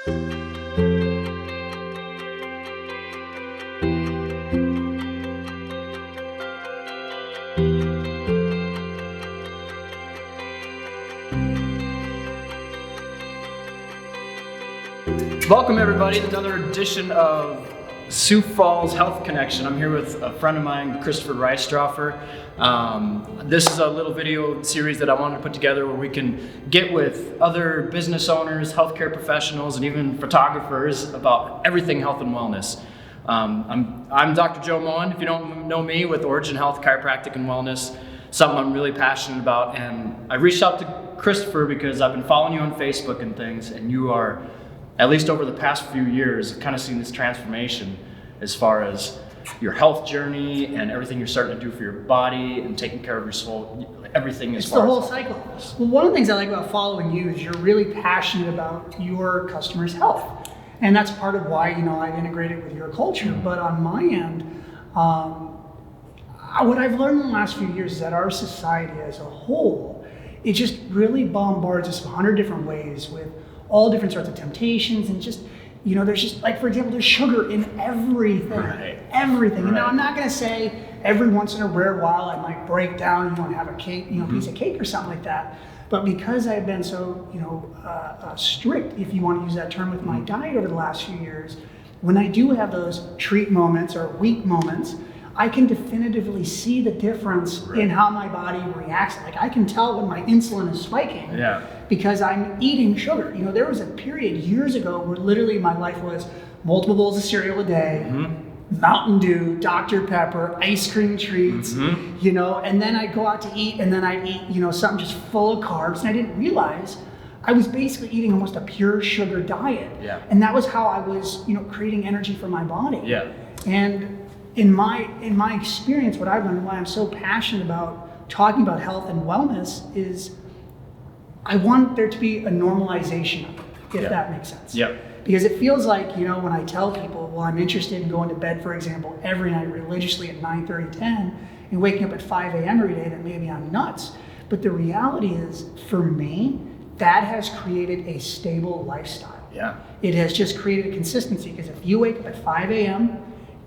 Welcome everybody to another edition of Sioux Falls Health Connection. I'm here with a friend of mine, Christopher Reistroffer. This is a little video series that I wanted to put together where we can get with other business owners, healthcare professionals, and even photographers about everything health and wellness. I'm Dr. Joe Moen, if you don't know me, with Origin Health, Chiropractic and Wellness, something I'm really passionate about. And I reached out to Christopher because I've been following you on Facebook and things, and you are, at least over the past few years, I've kind of seen this transformation as far as your health journey and everything you're starting to do for your body and taking care of your soul, everything as far as... It's the whole cycle. Well, one of the things I like about following you is you're really passionate about your customers' health. And that's part of why, I've integrated with your culture. Mm-hmm. But on my end, what I've learned in the last few years is that our society as a whole, it just really bombards us 100 different ways with all different sorts of temptations, and just, there's just, like, for example, there's sugar in everything. Right. Everything. Right. And now I'm not going to say every once in a rare while I might break down and have a cake, piece of cake or something like that. But because I've been so, strict, if you want to use that term, with my diet over the last few years, when I do have those treat moments or weak moments, I can definitively see the difference in how my body reacts. Like, I can tell when my insulin is spiking because I'm eating sugar. There was a period years ago where literally my life was multiple bowls of cereal a day, Mountain Dew, Dr. Pepper, ice cream treats, and then I'd go out to eat, and then I'd eat, something just full of carbs, and I didn't realize I was basically eating almost a pure sugar diet. Yeah. And that was how I was, creating energy for my body. Yeah. And in my experience, what I've learned and why I'm so passionate about talking about health and wellness is I want there to be a normalization of it, if that makes sense. Yeah. Because it feels like, when I tell people, well, I'm interested in going to bed, for example, every night religiously at 9:30, 10, and waking up at 5 a.m. every day, that maybe I'm nuts. But the reality is, for me, that has created a stable lifestyle. Yeah. It has just created a consistency, because if you wake up at 5 a.m.,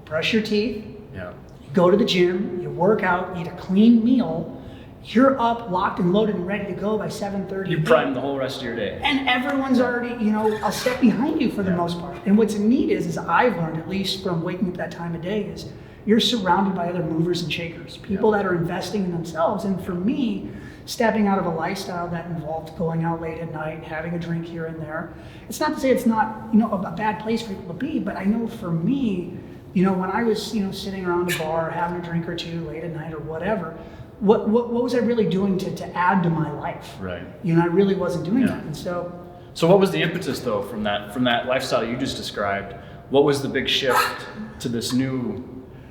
brush your teeth, you go to the gym, you work out, eat a clean meal, you're up, locked and loaded and ready to go by 7:30. You prime the whole rest of your day. And everyone's already, a step behind you for the most part. And what's neat is I've learned, at least from waking up that time of day, is you're surrounded by other movers and shakers, people that are investing in themselves. And for me, stepping out of a lifestyle that involved going out late at night, having a drink here and there, it's not to say it's not, a bad place for people to be, but I know for me, when I was, sitting around a bar, having a drink or two late at night or whatever, what was I really doing to add to my life? Right. I really wasn't doing that. And so what was the impetus though from that lifestyle you just described? What was the big shift to this new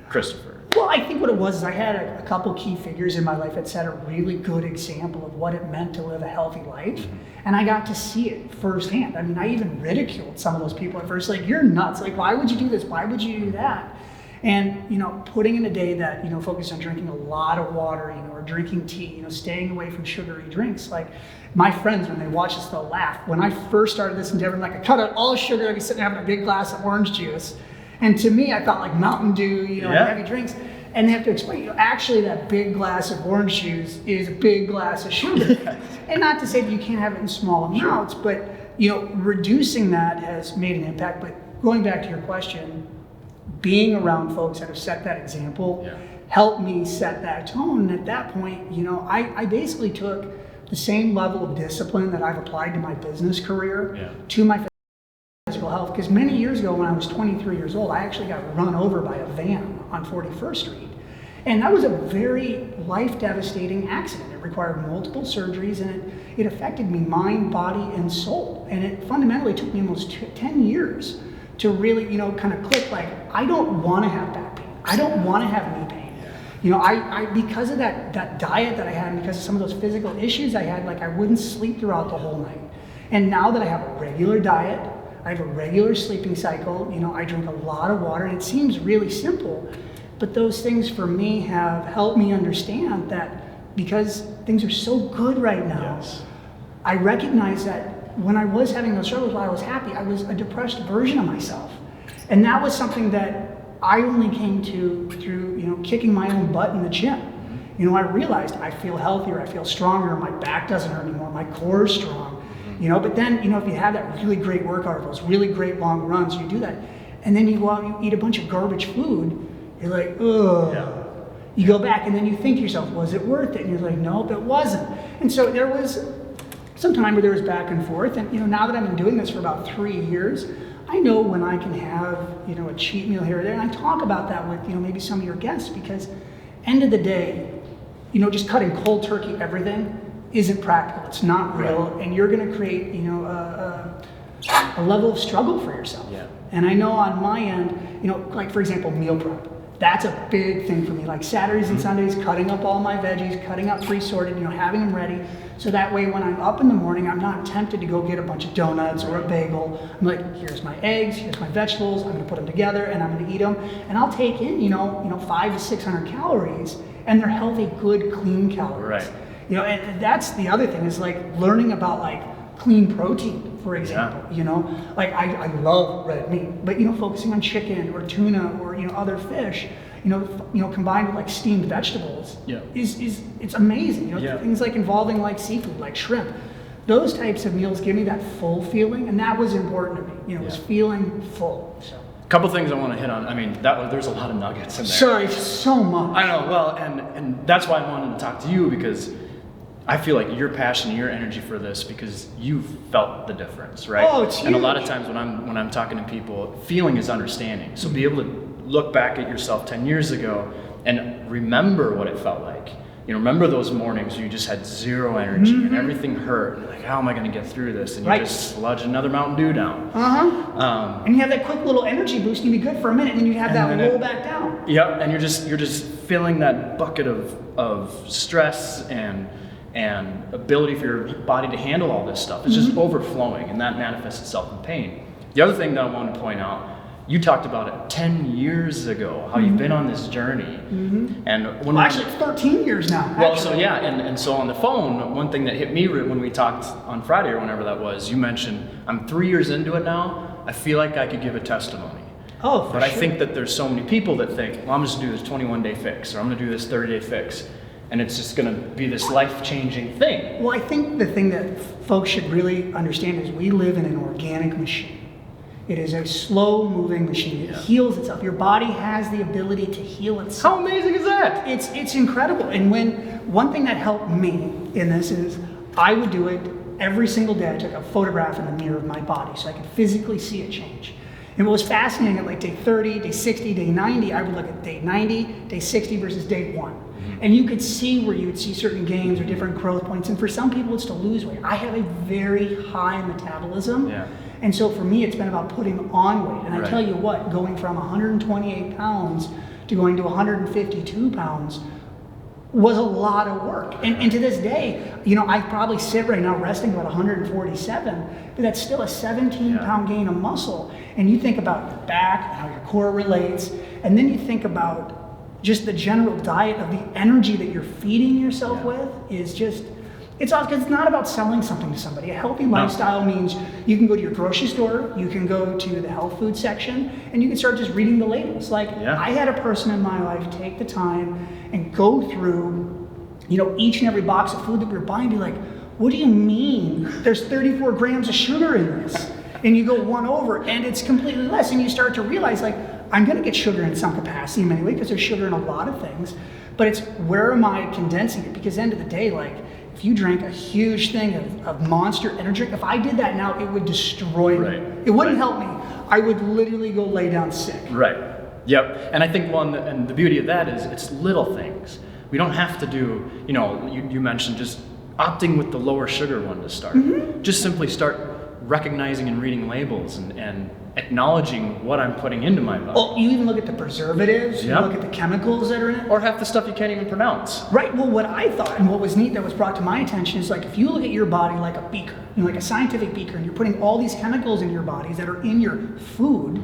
Christopher? Well, I think what it was is I had a couple key figures in my life that set a really good example of what it meant to live a healthy life. And I got to see it firsthand. I mean, I even ridiculed some of those people at first, like, you're nuts. Like, why would you do this? Why would you do that? And, putting in a day that, focused on drinking a lot of water, or drinking tea, staying away from sugary drinks. Like, my friends, when they watch this, they'll laugh. When I first started this endeavor, I cut out all sugar, I'd be sitting having a big glass of orange juice. And to me, I thought like Mountain Dew, and heavy drinks. And they have to explain, actually that big glass of orange juice is a big glass of sugar. And not to say that you can't have it in small amounts, but reducing that has made an impact. But going back to your question, being around folks that have set that example helped me set that tone. And at that point, I basically took the same level of discipline that I've applied to my business career to my physical health. Because many years ago, when I was 23 years old, I actually got run over by a van on 41st Street. And that was a very life-devastating accident. It required multiple surgeries, and it affected me, mind, body, and soul. And it fundamentally took me almost 10 years to really, kind of click, like, I don't want to have back pain. I don't want to have knee pain. I because of that diet that I had, and because of some of those physical issues I had, like, I wouldn't sleep throughout the whole night. And now that I have a regular diet, I have a regular sleeping cycle, I drink a lot of water, and it seems really simple, but those things for me have helped me understand that because things are so good right now, I recognize that when I was having those struggles, while I was happy, I was a depressed version of myself. And that was something that I only came to through, kicking my own butt in the gym. I realized I feel healthier, I feel stronger, my back doesn't hurt anymore, my core is strong. But then, if you have that really great workout, or those really great long runs, you do that, and then you go out and you eat a bunch of garbage food, you're like, ugh. Yeah. You go back and then you think to yourself, was it worth it? And you're like, nope, it wasn't. And so there was some time where there was back and forth. And now that I've been doing this for about 3 years, I know when I can have, a cheat meal here or there. And I talk about that with, maybe some of your guests, because end of the day, just cutting cold turkey everything isn't practical. It's not real. And you're going to create, a level of struggle for yourself. Yeah. And I know on my end, like for example, meal prep. That's a big thing for me. Like Saturdays and Sundays, cutting up all my veggies, cutting up pre-sorted, having them ready. So that way when I'm up in the morning, I'm not tempted to go get a bunch of donuts or a bagel. I'm like, here's my eggs, here's my vegetables, I'm gonna put them together and I'm gonna eat them. And I'll take in, 500 to 600 calories, and they're healthy, good, clean calories. Right. And that's the other thing, is like learning about like clean protein, for example. Like I love red meat, but focusing on chicken or tuna or other fish, combined with like steamed vegetables, is it's amazing. Things like involving like seafood, like shrimp. Those types of meals give me that full feeling, and that was important to me. Was feeling full. So. A couple things I want to hit on. I mean, there's a lot of nuggets in there. Sorry, so much. I know. Well, and that's why I wanted to talk to you, because I feel like your passion and your energy for this, because you've felt the difference, right? Oh, it's huge. And a lot of times when I'm talking to people, feeling is understanding. So be able to look back at yourself 10 years ago and remember what it felt like. Remember those mornings where you just had zero energy and everything hurt. And you're like, how am I going to get through this? And you just sludge another Mountain Dew down. And you have that quick little energy boost, and you'd be good for a minute, and then you have that roll back down. Yep, and you're just filling that bucket of stress and ability for your body to handle all this stuff. It's just overflowing, and that manifests itself in pain. The other thing that I wanted to point out, you talked about it 10 years ago, how you've been on this journey. And actually, it's 13 years now. Well, so yeah, and so on the phone, one thing that hit me when we talked on Friday or whenever that was, you mentioned, I'm 3 years into it now, I feel like I could give a testimony. Oh, for But sure. I think that there's so many people that think, well, I'm just gonna do this 21-day fix, or I'm gonna do this 30-day fix, and it's just gonna be this life-changing thing. Well, I think the thing that folks should really understand is we live in an organic machine. It is a slow-moving machine. It heals itself. Your body has the ability to heal itself. How amazing is that? It's incredible. And one thing that helped me in this is I would do it every single day. I took a photograph in the mirror of my body so I could physically see it change. And what was fascinating at like day 30, day 60, day 90, I would look at day 90, day 60 versus day 1. And you could see where you would see certain gains or different growth points. And for some people, it's to lose weight. I have a very high metabolism. Yeah. And so for me, it's been about putting on weight. And I tell you what, going from 128 pounds to going to 152 pounds was a lot of work. And to this day, I probably sit right now resting about 147, but that's still a 17-pound gain of muscle. And you think about your back, how your core relates, and then you think about just the general diet of the energy that you're feeding yourself with is just, it's awesome, because it's not about selling something to somebody. A healthy lifestyle means you can go to your grocery store, you can go to the health food section, and you can start just reading the labels. Like, I had a person in my life take the time and go through, each and every box of food that we were buying, and be like, what do you mean there's 34 grams of sugar in this? And you go one over, and it's completely less. And you start to realize, like, I'm going to get sugar in some capacity anyway, because there's sugar in a lot of things. But it's, where am I condensing it? Because at the end of the day, like, if you drank a huge thing of Monster energy drink, if I did that now, it would destroy me. It wouldn't help me. I would literally go lay down sick. Right. Yep. And I think and the beauty of that is it's little things. We don't have to do, you mentioned just opting with the lower sugar one to start. Just simply start recognizing and reading labels and acknowledging what I'm putting into my body. Well, you even look at the preservatives, you look at the chemicals that are in it. Or half the stuff you can't even pronounce. Right, well, what I thought and what was neat that was brought to my attention is, like, if you look at your body like a beaker, like a scientific beaker, and you're putting all these chemicals in your bodies that are in your food,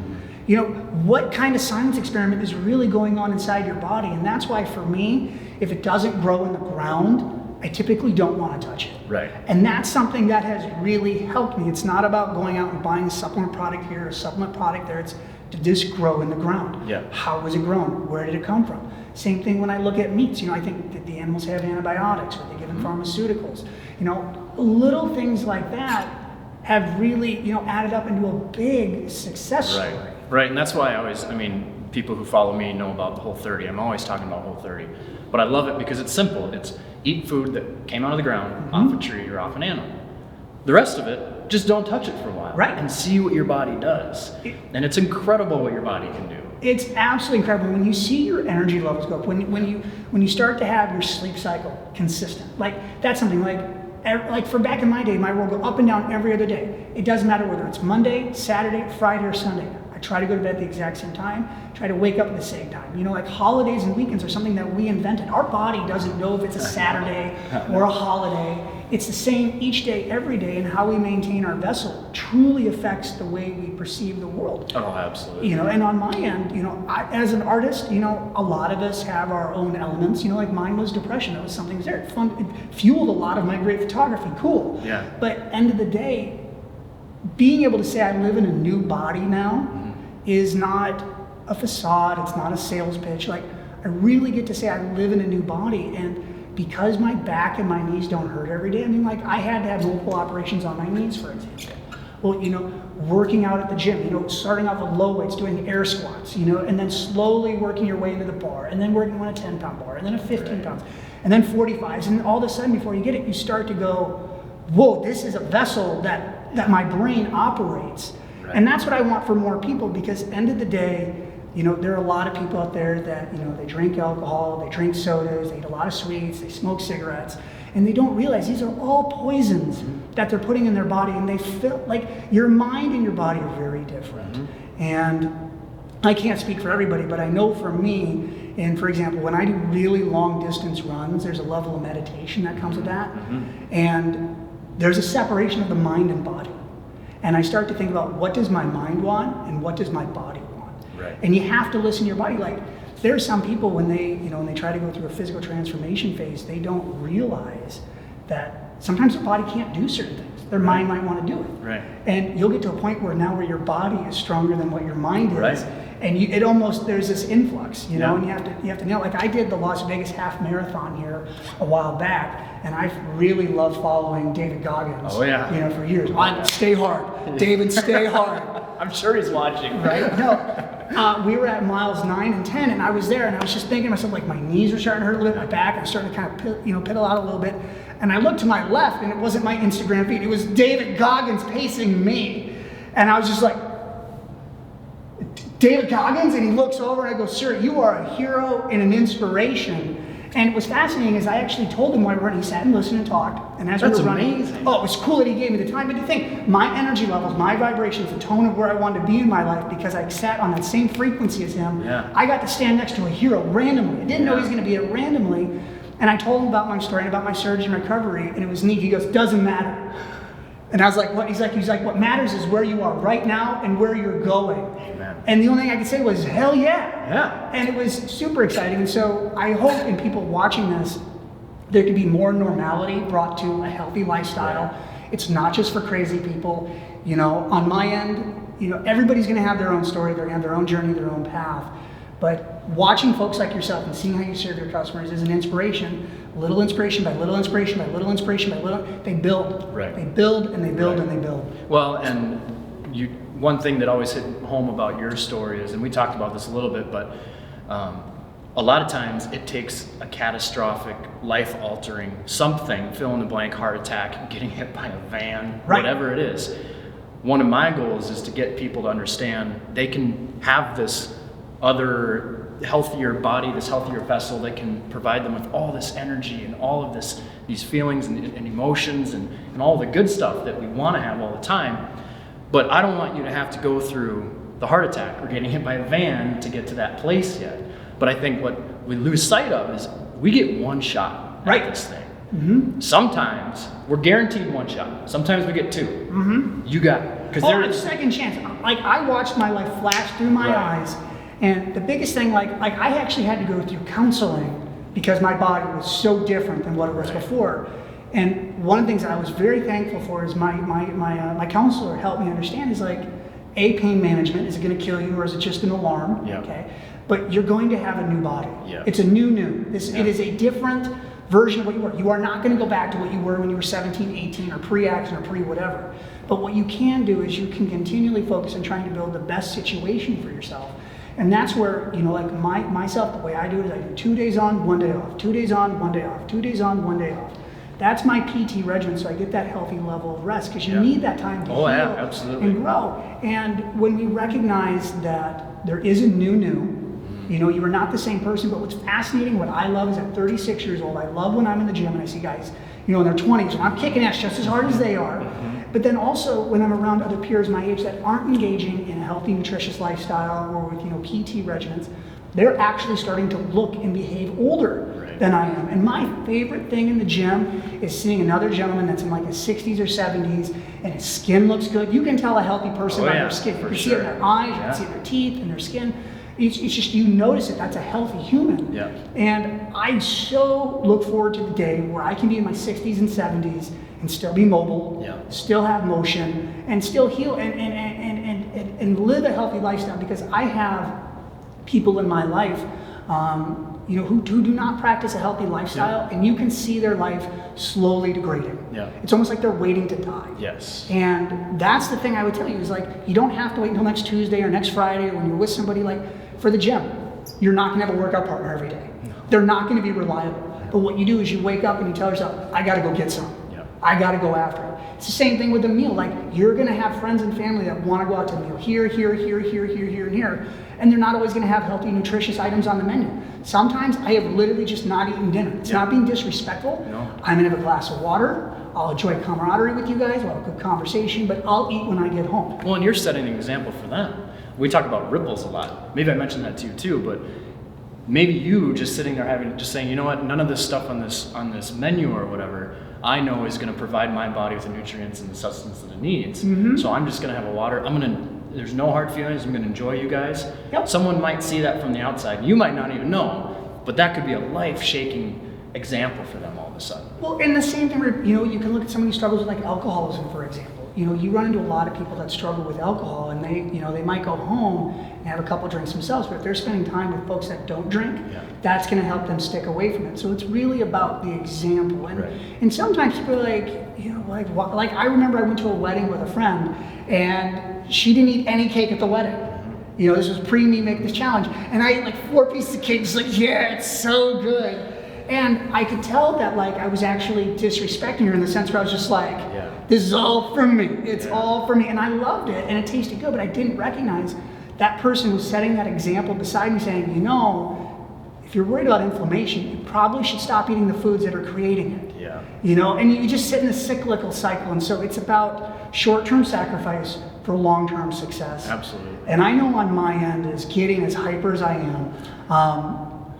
what kind of science experiment is really going on inside your body? And that's why, for me, if it doesn't grow in the ground, I typically don't want to touch it. Right. And that's something that has really helped me. It's not about going out and buying a supplement product here, a supplement product there. It's, did this grow in the ground? Yeah. How was it grown? Where did it come from? Same thing when I look at meats. You know, I think that the animals have antibiotics, or they give them pharmaceuticals. You know, little things like that have really, you know, added up into a big success story. Right, and that's why people who follow me know about the Whole30. I'm always talking about Whole30. But I love it because it's simple. It's eat food that came out of the ground, off a tree or off an animal. The rest of it, just don't touch it for a while. Right. And see what your body does. And it's incredible what your body can do. It's absolutely incredible when you see your energy levels go up, when you start to have your sleep cycle consistent. Like, that's something like for back in my day, my world go up and down every other day. It doesn't matter whether it's Monday, Saturday, Friday, or Sunday. I try to go to bed at the exact same time, try to wake up at the same time. You know, like holidays and weekends are something that we invented. Our body doesn't know if it's a Saturday or a holiday. It's the same each day, every day, and how we maintain our vessel truly affects the way we perceive the world. Oh, absolutely. You know, and on my end, you know, as an artist, you know, a lot of us have our own elements. You know, like mine was depression. That was something that was there. It fueled a lot of my great photography. Cool. Yeah. But end of the day, being able to say I live in a new body now is not a facade. It's not a sales pitch. Like, I really get to say I live in a new body, and because my back and my knees don't hurt every day. I mean, like, I had to have multiple operations on my knees, for example. Well, you know, working out at the gym, you know, starting off with low weights, doing air squats, you know, and then slowly working your way into the bar, and then working on a 10-pound bar, and then a 15 pounds, and then 45s, and all of a sudden, before you get it, you start to go, whoa, this is a vessel that my brain operates. Right. And that's what I want for more people, because end of the day, you know, there are a lot of people out there that, you know, they drink alcohol, they drink sodas, they eat a lot of sweets, they smoke cigarettes, and they don't realize these are all poisons that they're putting in their body, and they feel like your mind and your body are very different. And I can't speak for everybody, but I know for me, and for example, when I do really long distance runs, there's a level of meditation that comes with that. And there's a separation of the mind and body. And I start to think about, what does my mind want and what does my body want? Right. And you have to listen to your body. Like, there are some people when they try to go through a physical transformation phase, they don't realize that sometimes their body can't do certain things. Their mind might want to do it. Right. And you'll get to a point where now where your body is stronger than what your mind is. Right. And it almost, there's this influx, you know, and you have to nail. Like, I did the Las Vegas half marathon here a while back, and I really love following David Goggins. Oh yeah. You know, for years. Stay hard, David. Stay hard. I'm sure he's watching. Right? No. We were at miles 9 and 10, and I was there, and I was just thinking to myself, like, my knees were starting to hurt a little bit, my back, I was starting to kind of piddle out a little bit, and I looked to my left, and it wasn't my Instagram feed, it was David Goggins pacing me, and I was just like, David Goggins? And he looks over, and I go, sir, you are a hero and an inspiration. And it was fascinating, is I actually told him while we were running, he sat and listened and talked, and as we were running, amazing. Oh, it was cool that he gave me the time, but to think, my energy levels, my vibrations, the tone of where I wanted to be in my life, because I sat on that same frequency as him, I got to stand next to a hero randomly. I didn't know he was going to be it randomly, and I told him about my story and about my surgery and recovery, and it was neat. He goes, doesn't matter. And I was like, what? He's like, what matters is where you are right now and where you're going. Amen. And the only thing I could say was, hell yeah. Yeah. And it was super exciting. And so I hope in people watching this, there could be more normality brought to a healthy lifestyle. Right. It's not just for crazy people. You know, on my end, you know, everybody's going to have their own story. They're going to have their own journey, their own path. But watching folks like yourself and seeing how you serve your customers is an inspiration. Little inspiration by little inspiration by little inspiration by little, they build. Right. They build and they build and they build. Well, and one thing that always hit home about your story is, and we talked about this a little bit, but a lot of times it takes a catastrophic, life-altering something, fill in the blank, heart attack, getting hit by a van, whatever it is. One of my goals is to get people to understand they can have this other healthier body, this healthier vessel that can provide them with all this energy and all of these feelings and emotions and all the good stuff that we want to have all the time. But I don't want you to have to go through the heart attack or getting hit by a van to get to that place yet. But I think what we lose sight of is we get one shot at this thing. Mm-hmm. Sometimes we're guaranteed one shot. Sometimes we get two. Mm-hmm. You got it. Because there's a second chance. Like, I watched my life flash through my eyes. And the biggest thing, like I actually had to go through counseling because my body was so different than what it was before. And one of the things I was very thankful for is my counselor helped me understand is like, pain management, is it going to kill you or is it just an alarm? Yeah. Okay. But you're going to have a new body. Yeah. It's a new. It is a different version of what you were. You are not going to go back to what you were when you were 17, 18, or pre-accident or pre-whatever. But what you can do is you can continually focus on trying to build the best situation for yourself. And that's where, like myself, the way I do it is I do 2 days on, 1 day off, 2 days on, 1 day off, 2 days on, 1 day off. That's my PT regimen, so I get that healthy level of rest, because you need that time to heal absolutely. and grow. And when we recognize that there is a new, you are not the same person. But what's fascinating, what I love is at 36 years old, I love when I'm in the gym and I see guys, in their 20s, and I'm kicking ass just as hard as they are. But then also when I'm around other peers my age that aren't engaging in a healthy, nutritious lifestyle or with, PT regimens, they're actually starting to look and behave older than I am. And my favorite thing in the gym is seeing another gentleman that's in like his 60s or 70s and his skin looks good. You can tell a healthy person by their skin. You can see it in their eyes, you can see it in their teeth and their skin. It's just, you notice it, that's a healthy human. Yeah. And I so look forward to the day where I can be in my 60s and 70s and still be mobile, still have motion, and still heal and live a healthy lifestyle, because I have people in my life who do not practice a healthy lifestyle, and you can see their life slowly degrading. Yeah. It's almost like they're waiting to die. Yes. And that's the thing I would tell you is like, you don't have to wait until next Tuesday or next Friday or when you're with somebody. Like for the gym, you're not gonna have a workout partner every day. No. They're not gonna be reliable. But what you do is you wake up and you tell yourself, I gotta go get some. I gotta go after it. It's the same thing with a meal. Like you're gonna have friends and family that wanna go out to a meal here, and here. And they're not always gonna have healthy, nutritious items on the menu. Sometimes I have literally just not eaten dinner. It's not being disrespectful. No. I'm gonna have a glass of water. I'll enjoy camaraderie with you guys. We'll have a good conversation, but I'll eat when I get home. Well, and you're setting an example for them. We talk about ripples a lot. Maybe I mentioned that to you too, but maybe you just sitting there just saying, you know what, none of this stuff on this menu or whatever, I know is going to provide my body with the nutrients and the substance that it needs. So I'm just going to have a water. There's no hard feelings. I'm going to enjoy you guys. Yep. Someone might see that from the outside. You might not even know, but that could be a life-shaking example for them all of a sudden. Well, and the same thing, you can look at somebody who struggles with like alcoholism, for example. You run into a lot of people that struggle with alcohol, and they might go home and have a couple drinks themselves, but if they're spending time with folks that don't drink, that's going to help them stick away from it. So it's really about the example. And sometimes people are like, I remember I went to a wedding with a friend, and she didn't eat any cake at the wedding. This was pre-me make this challenge, and I ate like 4 pieces of cake, just like, yeah, it's so good. And I could tell that like I was actually disrespecting her in the sense where I was just like, this is all for me. It's all for me. And I loved it and it tasted good, but I didn't recognize that person was setting that example beside me saying, if you're worried about inflammation, you probably should stop eating the foods that are creating it. And you just sit in this cyclical cycle. And so it's about short-term sacrifice for long-term success. Absolutely. And I know on my end is getting as hyper as I am,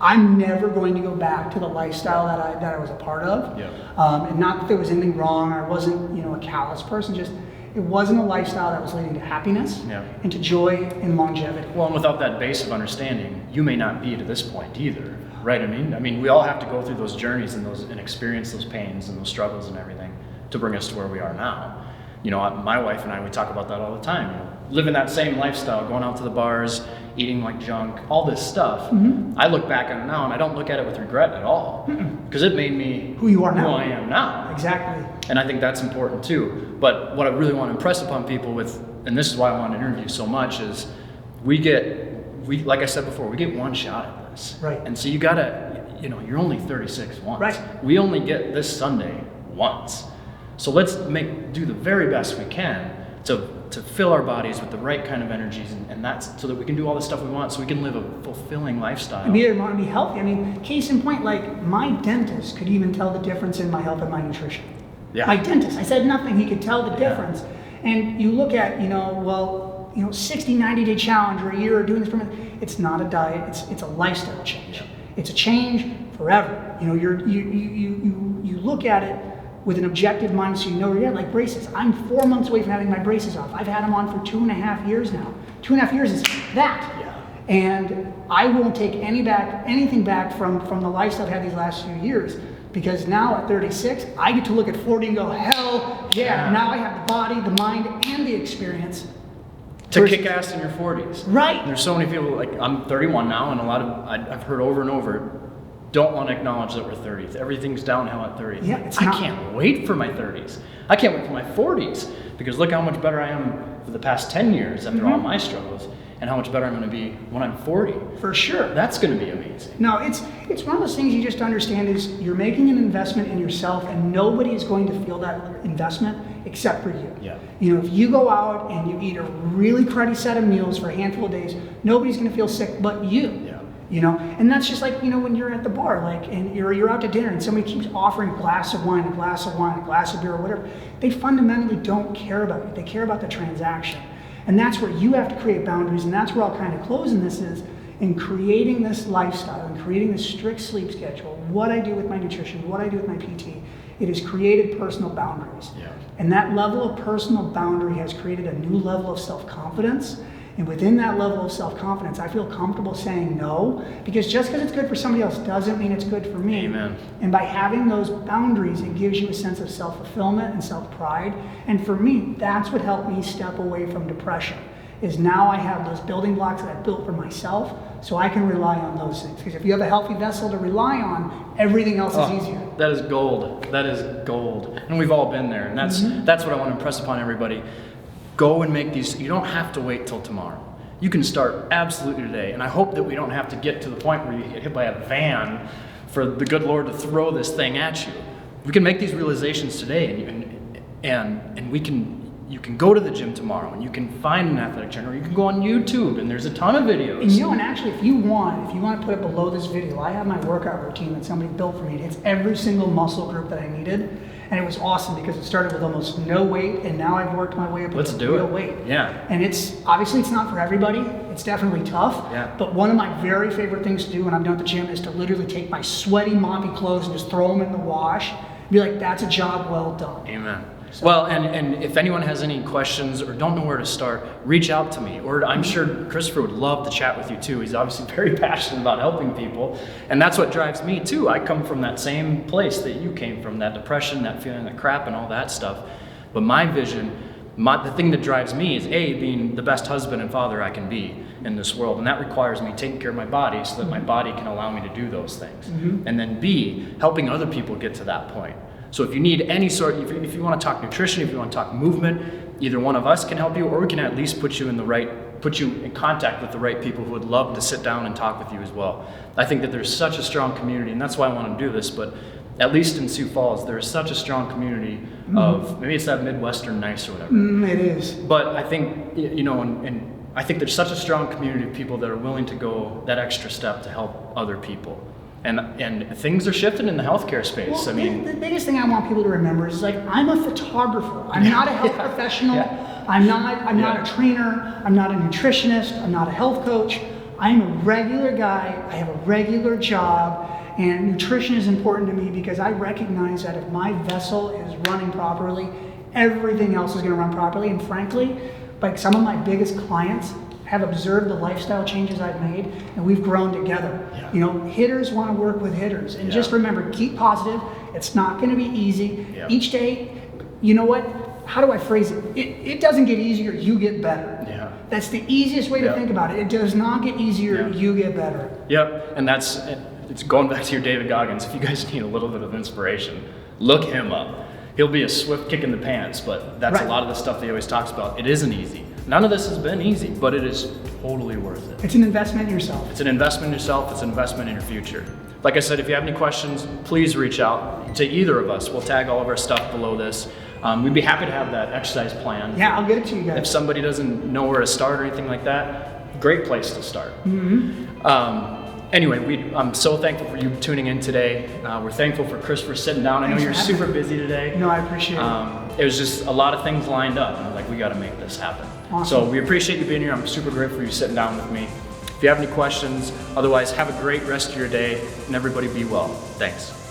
I'm never going to go back to the lifestyle that I was a part of. And not that there was anything wrong, or I wasn't, a callous person, just it wasn't a lifestyle that was leading to happiness and to joy and longevity. Well, and without that base of understanding, you may not be to this point either, right? I mean, we all have to go through those journeys and experience those pains and those struggles and everything to bring us to where we are now. My wife and I, we talk about that all the time. Living that same lifestyle, going out to the bars, eating like junk, all this stuff. I look back on it now and I don't look at it with regret at all, because it made me who you are now. Who I am now. Exactly. And I think that's important too. But what I really want to impress upon people and this is why I want to interview so much, is we like I said before, we get one shot at this. Right. And so you gotta, you're only 36 once. Right. We only get this Sunday once. So let's do the very best we can to fill our bodies with the right kind of energies, and that's so that we can do all the stuff we want, so we can live a fulfilling lifestyle. And want to be healthy. Case in point, like my dentist could even tell the difference in my health and my nutrition. My dentist, I said nothing, he could tell the difference. And you look at, 60, 90-day challenge or a year of doing this, it's not a diet, it's a lifestyle change. It's a change forever. You look at it with an objective mind, so like braces. I'm 4 months away from having my braces off. I've had them on for 2.5 years now. 2.5 years is that. And I won't take anything back from the lifestyle I've had these last few years. Because now at 36, I get to look at 40 and go, hell yeah, now I have the body, the mind, and the experience. To kick ass in your 40s. Right. And there's so many people, like I'm 31 now, and I've heard over and over, don't want to acknowledge that we're 30s. Everything's downhill at 30. Yeah, I can't wait for my 30s. I can't wait for my 40s, because look how much better I am for the past 10 years after all my struggles, and how much better I'm going to be when I'm 40. For sure. That's going to be amazing. No, it's one of those things you just understand is you're making an investment in yourself, and nobody is going to feel that investment except for you. Yeah. You know, if you go out and you eat a really cruddy set of meals for a handful of days, nobody's going to feel sick but you. Yeah. You know, and that's just like, you know, when you're at the bar, like, and you're out to dinner and somebody keeps offering a glass of wine, a glass of wine, a glass of beer, or whatever, they fundamentally don't care about you. They care about the transaction. And that's where you have to create boundaries, and that's where I'll kind of close in this is, in creating this lifestyle and creating this strict sleep schedule, what I do with my nutrition, what I do with my PT, it has created personal boundaries. Yeah. And that level of personal boundary has created a new level of self-confidence. And within that level of self-confidence, I feel comfortable saying no, because just because it's good for somebody else doesn't mean it's good for me. Amen. And by having those boundaries, it gives you a sense of self-fulfillment and self-pride. And for me, that's what helped me step away from depression, is now I have those building blocks that I built for myself, so I can rely on those things. Because if you have a healthy vessel to rely on, everything else is easier. That is gold. That is gold. And we've all been there. And that's what I want to impress upon everybody. Go and make these. You don't have to wait till tomorrow. You can start absolutely today. And I hope that we don't have to get to the point where you get hit by a van for the good Lord to throw this thing at you. We can make these realizations today, and we can. You can go to the gym tomorrow, and you can find an athletic trainer, or you can go on YouTube, and there's a ton of videos. And you know, and actually, if you want to put it below this video, I have my workout routine that somebody built for me. It hits every single muscle group that I needed. And it was awesome because it started with almost no weight, and now I've worked my way up to real weight. Yeah. And it's obviously it's not for everybody. It's definitely tough. Yeah. But one of my very favorite things to do when I'm done at the gym is to literally take my sweaty, moppy clothes and just throw them in the wash. And be like, that's a job well done. Amen. So. Well, and if anyone has any questions or don't know where to start, reach out to me. Or I'm sure Christopher would love to chat with you too. He's obviously very passionate about helping people. And that's what drives me too. I come from that same place that you came from, that depression, that feeling of crap and all that stuff. But my vision, the thing that drives me is A, being the best husband and father I can be in this world. And that requires me taking care of my body so that my body can allow me to do those things. And then B, helping other people get to that point. So if you need any sort, if you want to talk nutrition, if you want to talk movement, either one of us can help you, or we can at least put you in contact with the right people who would love to sit down and talk with you as well. I think that there's such a strong community, and that's why I want to do this, but at least in Sioux Falls, there is such a strong community of, maybe it's that Midwestern nice or whatever. It is. But I think, you know, and I think there's such a strong community of people that are willing to go that extra step to help other people. And things are shifting in the healthcare space. Well, I mean, the biggest thing I want people to remember is like, I'm a photographer. I'm not a health professional. Yeah. I'm not a trainer. I'm not a nutritionist. I'm not a health coach. I'm a regular guy. I have a regular job, and nutrition is important to me because I recognize that if my vessel is running properly, everything else is going to run properly. And frankly, like some of my biggest clients have observed the lifestyle changes I've made, and we've grown together. Yeah. You know, hitters want to work with hitters, and just remember, keep positive. It's not going to be easy. Yeah. Each day, you know what? How do I phrase it? It doesn't get easier, you get better. Yeah. That's the easiest way to think about it. It does not get easier, you get better. Yep, and it's going back to your David Goggins. If you guys need a little bit of inspiration, look him up. He'll be a swift kick in the pants, but that's a lot of the stuff that he always talks about. It isn't easy. None of this has been easy, but it is totally worth it. It's an investment in yourself. It's an investment in yourself. It's an investment in your future. Like I said, if you have any questions, please reach out to either of us. We'll tag all of our stuff below this. We'd be happy to have that exercise plan. Yeah, I'll get it to you guys. If somebody doesn't know where to start or anything like that, great place to start. Anyway, I'm so thankful for you tuning in today. We're thankful for Christopher sitting down. I know you're super busy today. No, I appreciate it. It was just a lot of things lined up, and like, we got to make this happen. Awesome. So we appreciate you being here. I'm super grateful for you sitting down with me. If you have any questions, otherwise, have a great rest of your day, and everybody be well. Thanks.